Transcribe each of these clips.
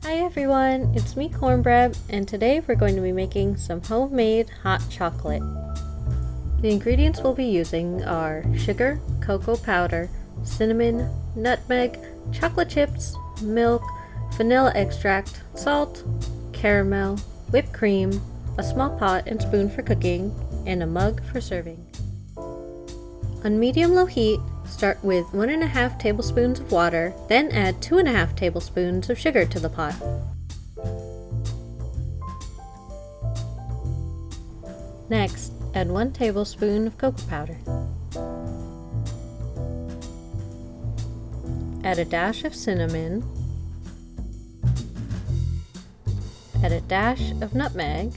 Hi everyone, it's me Cornbread, and today we're going to be making some homemade hot chocolate. The ingredients we'll be using are sugar, cocoa powder, cinnamon, nutmeg, chocolate chips, milk, vanilla extract, salt, caramel, whipped cream, a small pot and spoon for cooking, and a mug for serving. On medium-low heat, start with 1.5 tablespoons of water, then add 2.5 tablespoons of sugar to the pot. Next, add 1 tablespoon of cocoa powder. Add a dash of cinnamon. Add a dash of nutmeg.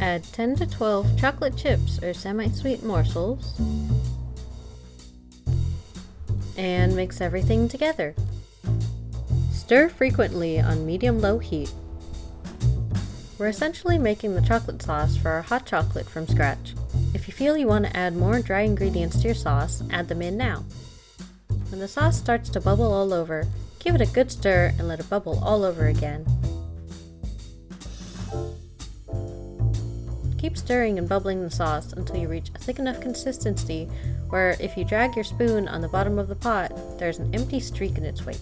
Add 10 to 12 chocolate chips or semi-sweet morsels, and mix everything together. Stir frequently on medium-low heat. We're essentially making the chocolate sauce for our hot chocolate from scratch. If you feel you want to add more dry ingredients to your sauce, add them in now. When the sauce starts to bubble all over, give it a good stir and let it bubble all over again. Keep stirring and bubbling the sauce until you reach a thick enough consistency where if you drag your spoon on the bottom of the pot, there's an empty streak in its wake.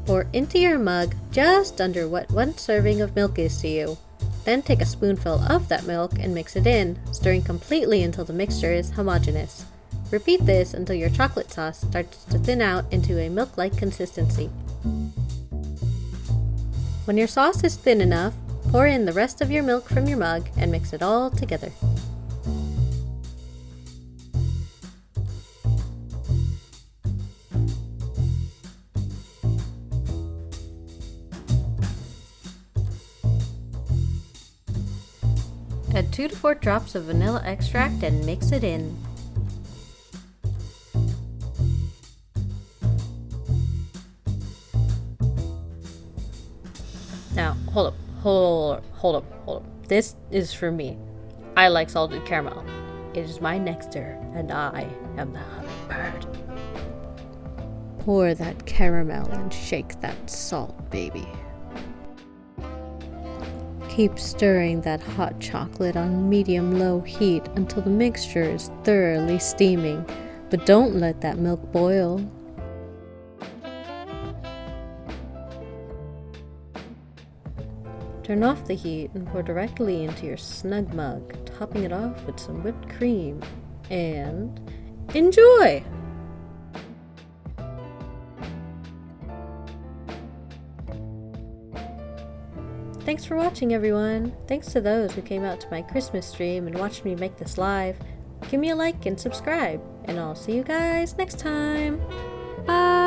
Pour into your mug just under what 1 serving of milk is to you. Then take a spoonful of that milk and mix it in, stirring completely until the mixture is homogeneous. Repeat this until your chocolate sauce starts to thin out into a milk-like consistency. When your sauce is thin enough, pour in the rest of your milk from your mug and mix it all together. Add 2 to 4 drops of vanilla extract and mix it in. Now, hold up. This is for me. I like salted caramel. It is my nectar, and I am the hummingbird. Pour that caramel and shake that salt, baby. Keep stirring that hot chocolate on medium-low heat until the mixture is thoroughly steaming, but don't let that milk boil. Turn off the heat and pour directly into your snug mug, topping it off with some whipped cream. And enjoy! Thanks for watching, everyone! Thanks to those who came out to my Christmas stream and watched me make this live. Give me a like and subscribe, and I'll see you guys next time! Bye!